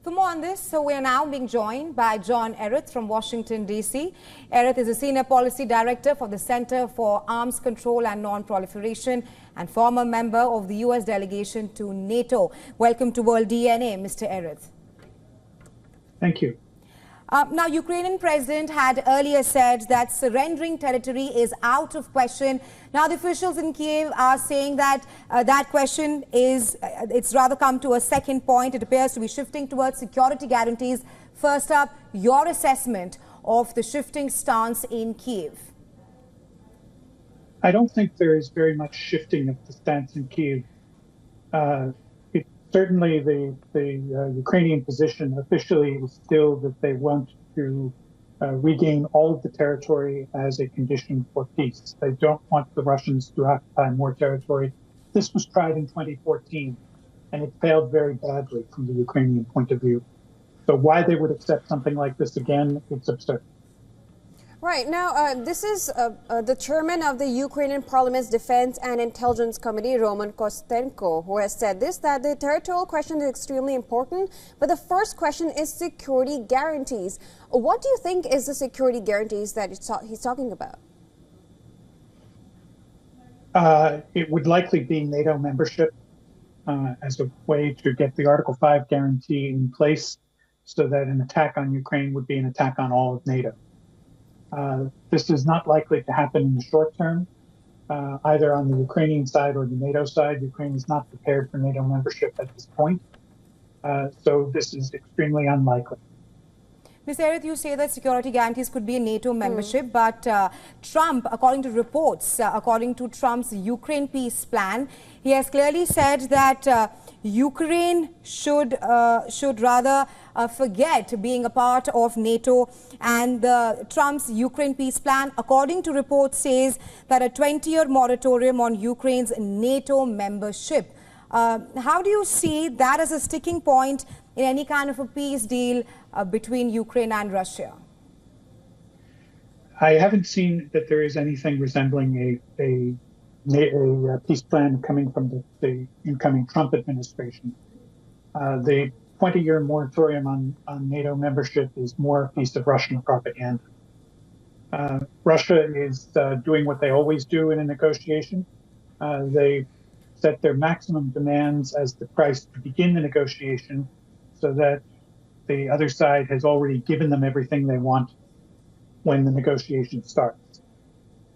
For more on this, so we are now being joined by John Erith from Washington, D.C. Erith is a Senior Policy Director for the Center for Arms Control and Non-Proliferation and former member of the U.S. delegation to NATO. Welcome to World DNA, Mr. Erith. Thank you. Now, Ukrainian president had earlier said that surrendering territory is out of question. Now, the officials in Kyiv are saying that that question is, it's rather come to a second point. It appears to be shifting towards security guarantees. First up, your assessment of the shifting stance in Kyiv. I don't think there is very much shifting of the stance in Kyiv. Certainly, the Ukrainian position officially is still that they want to regain all of the territory as a condition for peace. They don't want the Russians to occupy more territory. This was tried in 2014, and it failed very badly from the Ukrainian point of view. So why they would accept something like this again, it's absurd. Right. Now, this is the chairman of the Ukrainian Parliament's Defense and Intelligence Committee, Roman Kostenko, who has said this, that the territorial question is extremely important, but the first question is security guarantees. What do you think is the security guarantees that he's talking about? It would likely be NATO membership as a way to get the Article 5 guarantee in place so that an attack on Ukraine would be an attack on all of NATO. This is not likely to happen in the short term, either on the Ukrainian side or the NATO side. Ukraine is not prepared for NATO membership at this point. So this is extremely unlikely. Ms. Erith, you say that security guarantees could be a NATO membership, but Trump, according to reports, according to Trump's Ukraine peace plan, he has clearly said that Ukraine should rather forget being a part of NATO, and Trump's Ukraine peace plan, according to reports, says that a 20-year moratorium on Ukraine's NATO membership. How do you see that as a sticking point in any kind of a peace deal between Ukraine and Russia? I haven't seen that there is anything resembling a peace plan coming from the incoming Trump administration. The 20-year moratorium on NATO membership is more a piece of Russian propaganda. Russia is doing what they always do in a negotiation. They set their maximum demands as the price to begin the negotiation so that the other side has already given them everything they want when the negotiation starts.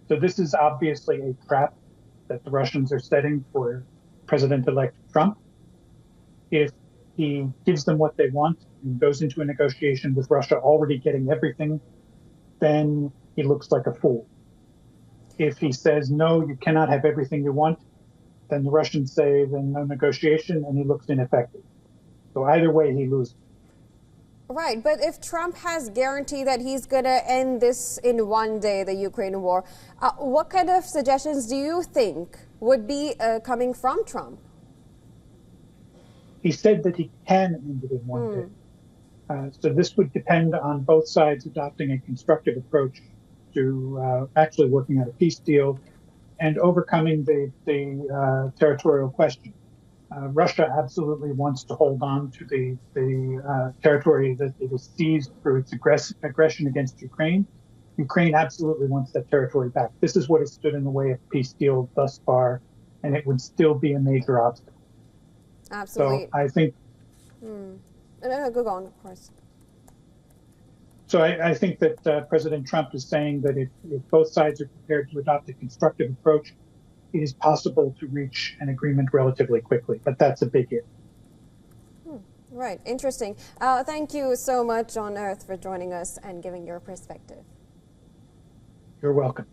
So this is obviously a trap that the Russians are setting for President-elect Trump. If he gives them what they want and goes into a negotiation with Russia already getting everything, then he looks like a fool. If he says, no, you cannot have everything you want, then the Russians say, then no negotiation, and he looks ineffective. So either way, he loses. Right, but if Trump has guaranteed that he's going to end this in one day, the Ukraine war, what kind of suggestions do you think would be coming from Trump? He said that he can end it in one day. So this would depend on both sides adopting a constructive approach to actually working out a peace deal and overcoming the territorial question. Russia absolutely wants to hold on to the territory that it has seized through its aggression against Ukraine. Ukraine absolutely wants that territory back. This is what has stood in the way of a peace deal thus far, and it would still be a major obstacle. Absolutely. So I think... Go on, of course. So I think that President Trump is saying that if both sides are prepared to adopt a constructive approach, it is possible to reach an agreement relatively quickly, but that's a big if. Right, interesting. Thank you so much, John Erith, for joining us and giving your perspective. You're welcome.